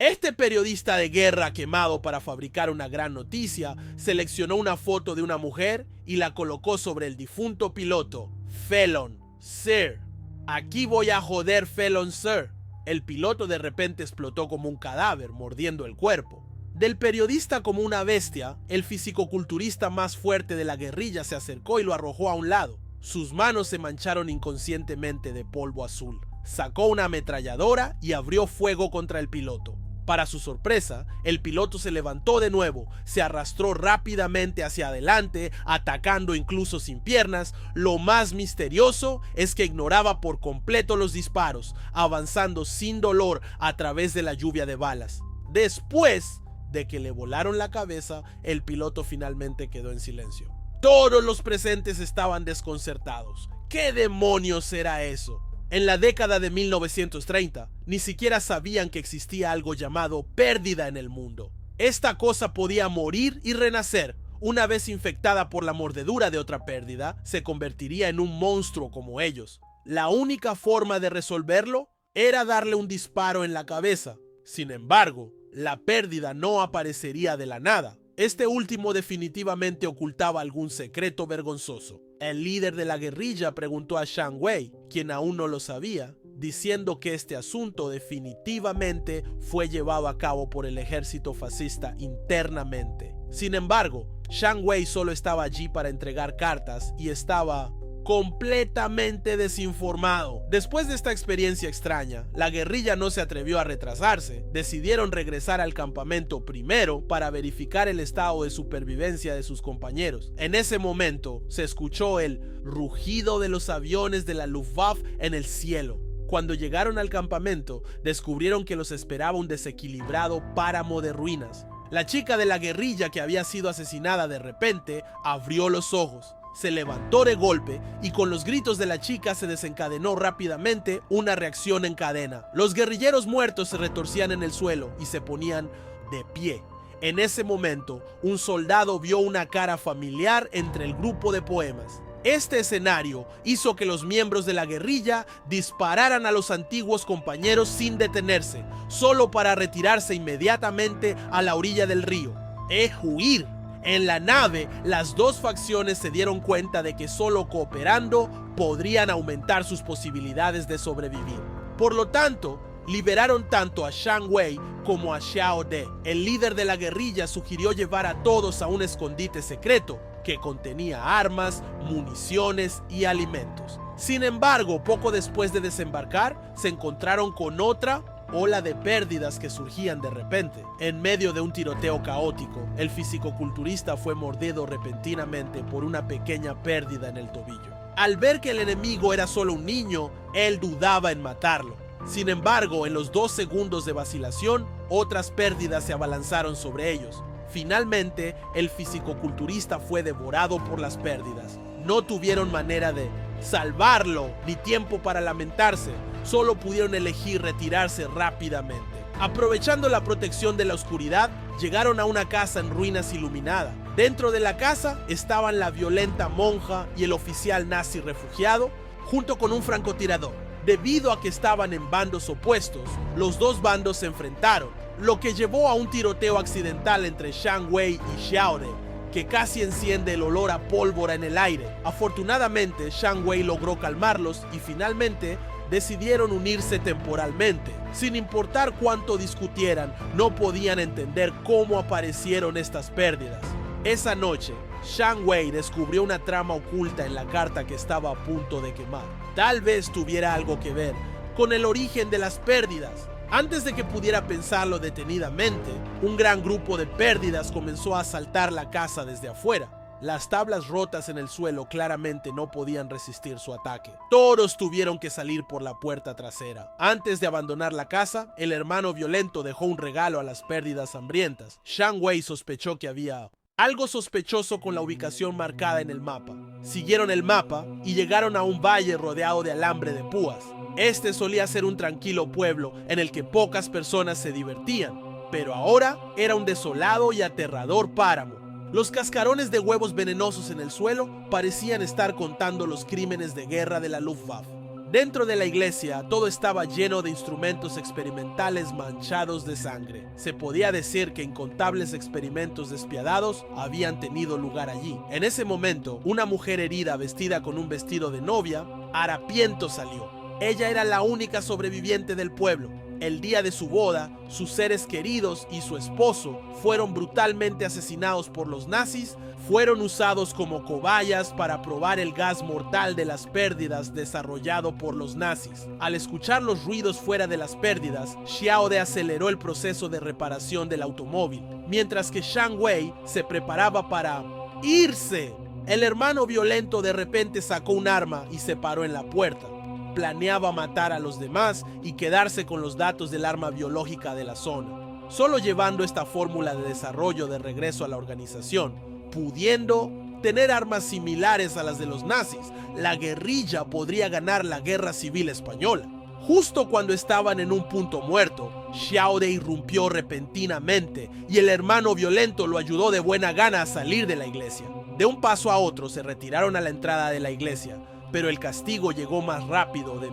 Este periodista de guerra quemado para fabricar una gran noticia seleccionó una foto de una mujer y la colocó sobre el difunto piloto. Felon, Sir. Aquí voy a joder, Felon, Sir. El piloto de repente explotó como un cadáver, mordiendo el cuerpo. Del periodista como una bestia, el fisicoculturista más fuerte de la guerrilla se acercó y lo arrojó a un lado. Sus manos se mancharon inconscientemente de polvo azul. Sacó una ametralladora y abrió fuego contra el piloto. Para su sorpresa, el piloto se levantó de nuevo, se arrastró rápidamente hacia adelante, atacando incluso sin piernas. Lo más misterioso es que ignoraba por completo los disparos, avanzando sin dolor a través de la lluvia de balas. Después de que le volaron la cabeza, el piloto finalmente quedó en silencio. Todos los presentes estaban desconcertados. ¿Qué demonios era eso? En la década de 1930, ni siquiera sabían que existía algo llamado pérdida en el mundo. Esta cosa podía morir y renacer. Una vez infectada por la mordedura de otra pérdida, se convertiría en un monstruo como ellos. La única forma de resolverlo era darle un disparo en la cabeza. Sin embargo, la pérdida no aparecería de la nada. Este último definitivamente ocultaba algún secreto vergonzoso. El líder de la guerrilla preguntó a Shang Wei, quien aún no lo sabía, diciendo que este asunto definitivamente fue llevado a cabo por el ejército fascista internamente. Sin embargo, Shang Wei solo estaba allí para entregar cartas y estaba completamente desinformado. Después de esta experiencia extraña, la guerrilla no se atrevió a retrasarse. Decidieron regresar al campamento primero para verificar el estado de supervivencia de sus compañeros. En ese momento se escuchó el rugido de los aviones de la Luftwaffe en el cielo. Cuando llegaron al campamento, descubrieron que los esperaba un desequilibrado páramo de ruinas. La chica de la guerrilla que había sido asesinada de repente abrió los ojos. Se levantó de golpe y con los gritos de la chica se desencadenó rápidamente una reacción en cadena. Los guerrilleros muertos se retorcían en el suelo y se ponían de pie. En ese momento, un soldado vio una cara familiar entre el grupo de poemas. Este escenario hizo que los miembros de la guerrilla dispararan a los antiguos compañeros sin detenerse, solo para retirarse inmediatamente a la orilla del río. ¡Es huir! En la nave, las dos facciones se dieron cuenta de que solo cooperando podrían aumentar sus posibilidades de sobrevivir. Por lo tanto, liberaron tanto a Shang Wei como a Xiao De. El líder de la guerrilla sugirió llevar a todos a un escondite secreto que contenía armas, municiones y alimentos. Sin embargo, poco después de desembarcar, se encontraron con otra ola de pérdidas que surgían de repente. En medio de un tiroteo caótico, el fisicoculturista fue mordido repentinamente por una pequeña pérdida en el tobillo. Al ver que el enemigo era solo un niño, él dudaba en matarlo. Sin embargo, en los 2 segundos de vacilación, otras pérdidas se abalanzaron sobre ellos. Finalmente, el fisicoculturista fue devorado por las pérdidas. No tuvieron manera de salvarlo ni tiempo para lamentarse. Solo pudieron elegir retirarse rápidamente. Aprovechando la protección de la oscuridad, llegaron a una casa en ruinas iluminada. Dentro de la casa estaban la violenta monja y el oficial nazi refugiado, junto con un francotirador. Debido a que estaban en bandos opuestos, los dos bandos se enfrentaron, lo que llevó a un tiroteo accidental entre Shang Wei y Xiao De, que casi enciende el olor a pólvora en el aire. Afortunadamente, Shang Wei logró calmarlos y finalmente decidieron unirse temporalmente. Sin importar cuánto discutieran, no podían entender cómo aparecieron estas pérdidas. Esa noche, Shang Wei descubrió una trama oculta en la carta que estaba a punto de quemar. Tal vez tuviera algo que ver con el origen de las pérdidas. Antes de que pudiera pensarlo detenidamente, un gran grupo de pérdidas comenzó a asaltar la casa desde afuera. Las tablas rotas en el suelo claramente no podían resistir su ataque. Todos tuvieron que salir por la puerta trasera. Antes de abandonar la casa, el hermano violento dejó un regalo a las pérdidas hambrientas. Shang Wei sospechó que había algo sospechoso con la ubicación marcada en el mapa. Siguieron el mapa y llegaron a un valle rodeado de alambre de púas. Este solía ser un tranquilo pueblo en el que pocas personas se divertían, pero ahora era un desolado y aterrador páramo. Los cascarones de huevos venenosos en el suelo parecían estar contando los crímenes de guerra de la Luftwaffe. Dentro de la iglesia, todo estaba lleno de instrumentos experimentales manchados de sangre. Se podía decir que incontables experimentos despiadados habían tenido lugar allí. En ese momento, una mujer herida vestida con un vestido de novia, harapiento salió. Ella era la única sobreviviente del pueblo. El día de su boda, sus seres queridos y su esposo fueron brutalmente asesinados por los nazis, fueron usados como cobayas para probar el gas mortal de las pérdidas desarrollado por los nazis. Al escuchar los ruidos fuera de las pérdidas, Xiao De aceleró el proceso de reparación del automóvil, mientras que Shang Wei se preparaba para irse. El hermano violento de repente sacó un arma y se paró en la puerta. Planeaba matar a los demás y quedarse con los datos del arma biológica de la zona, solo llevando esta fórmula de desarrollo de regreso a la organización, pudiendo tener armas similares a las de los nazis. La guerrilla podría ganar la guerra civil española. Justo cuando estaban en un punto muerto, Xiao De irrumpió repentinamente y el hermano violento lo ayudó de buena gana a salir de la iglesia. De un paso a otro se retiraron a la entrada de la iglesia, pero el castigo llegó más rápido de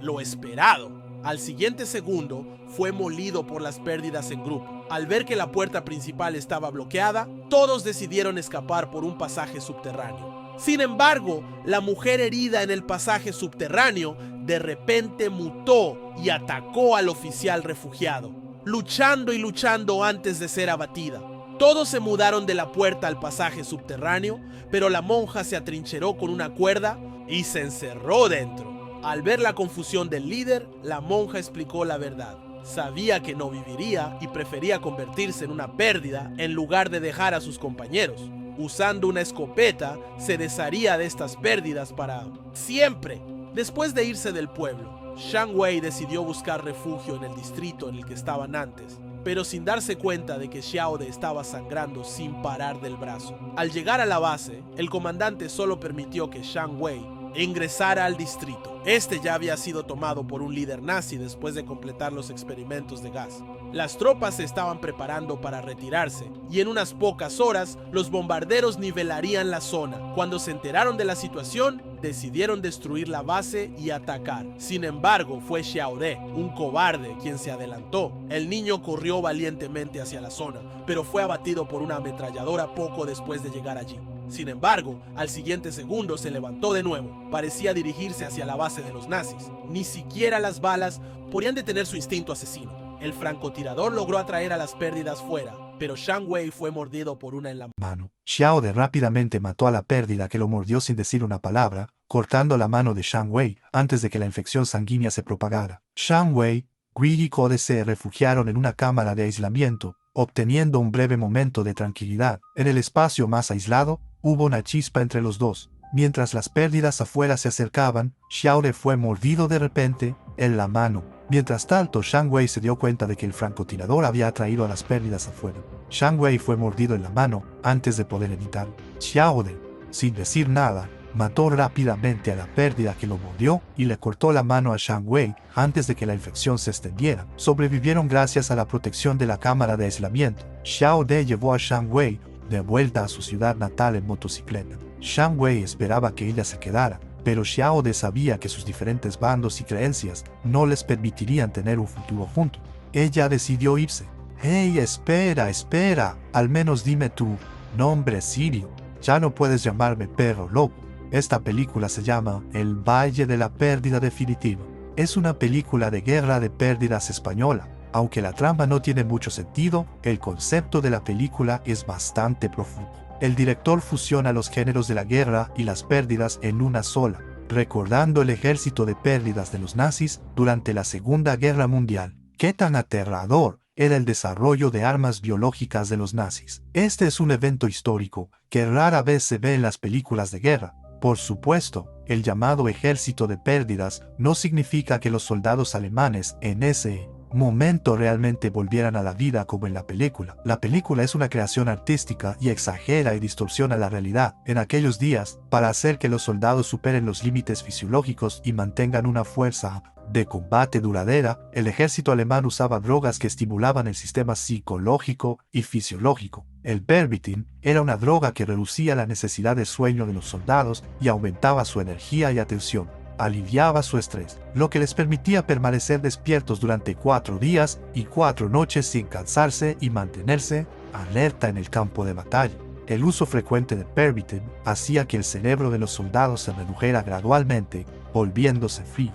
lo esperado. Al siguiente segundo, fue molido por las pérdidas en grupo. Al ver que la puerta principal estaba bloqueada, todos decidieron escapar por un pasaje subterráneo. Sin embargo, la mujer herida en el pasaje subterráneo de repente mutó y atacó al oficial refugiado, luchando y luchando antes de ser abatida. Todos se mudaron de la puerta al pasaje subterráneo, pero la monja se atrincheró con una cuerda y se encerró dentro. Al ver la confusión del líder, la monja explicó la verdad. Sabía que no viviría y prefería convertirse en una pérdida en lugar de dejar a sus compañeros. Usando una escopeta, se desharía de estas pérdidas para siempre. Después de irse del pueblo, Shang Wei decidió buscar refugio en el distrito en el que estaban antes, pero sin darse cuenta de que Xiao De estaba sangrando sin parar del brazo. Al llegar a la base, el comandante solo permitió que Shang Wei ingresara al distrito. Este ya había sido tomado por un líder nazi después de completar los experimentos de gas. Las tropas se estaban preparando para retirarse y en unas pocas horas los bombarderos nivelarían la zona. Cuando se enteraron de la situación, decidieron destruir la base y atacar. Sin embargo, fue Xiao De, un cobarde, quien se adelantó. El niño corrió valientemente hacia la zona, pero fue abatido por una ametralladora poco después de llegar allí. Sin embargo, al siguiente segundo se levantó de nuevo. Parecía dirigirse hacia la base de los nazis. Ni siquiera las balas podían detener su instinto asesino. El francotirador logró atraer a las pérdidas fuera, pero Shang Wei fue mordido por una en la mano. Xiao De rápidamente mató a la pérdida que lo mordió sin decir una palabra, cortando la mano de Shang Wei antes de que la infección sanguínea se propagara. Shang Wei, Gui y Code se refugiaron en una cámara de aislamiento, obteniendo un breve momento de tranquilidad. En el espacio más aislado, hubo una chispa entre los dos. Mientras las pérdidas afuera se acercaban, Xiao De fue mordido de repente en la mano. Mientras tanto, Shang Wei se dio cuenta de que el francotirador había atraído a las pérdidas afuera. Shang Wei fue mordido en la mano antes de poder evitarlo. Xiao De, sin decir nada, mató rápidamente a la pérdida que lo mordió y le cortó la mano a Shang Wei antes de que la infección se extendiera. Sobrevivieron gracias a la protección de la cámara de aislamiento. Xiao De llevó a Shang Wei de vuelta a su ciudad natal en motocicleta. Shang Wei esperaba que ella se quedara, pero Xiao De sabía que sus diferentes bandos y creencias no les permitirían tener un futuro juntos. Ella decidió irse. «Hey, espera, al menos dime tu nombre sirio. Ya no puedes llamarme perro loco». Esta película se llama El Valle de la Pérdida Definitiva. Es una película de guerra de pérdidas española. Aunque la trama no tiene mucho sentido, el concepto de la película es bastante profundo. El director fusiona los géneros de la guerra y las pérdidas en una sola, recordando el ejército de pérdidas de los nazis durante la Segunda Guerra Mundial. ¡Qué tan aterrador era el desarrollo de armas biológicas de los nazis! Este es un evento histórico que rara vez se ve en las películas de guerra. Por supuesto, el llamado ejército de pérdidas no significa que los soldados alemanes en ese momento realmente volvieran a la vida como en la película. La película es una creación artística y exagera y distorsiona la realidad. En aquellos días, para hacer que los soldados superen los límites fisiológicos y mantengan una fuerza de combate duradera, el ejército alemán usaba drogas que estimulaban el sistema psicológico y fisiológico. El Pervitin era una droga que reducía la necesidad de sueño de los soldados y aumentaba su energía y atención. aliviaba su estrés, lo que les permitía permanecer despiertos durante 4 días y 4 noches sin cansarse y mantenerse alerta en el campo de batalla. El uso frecuente de Pervitin hacía que el cerebro de los soldados se redujera gradualmente, volviéndose frío.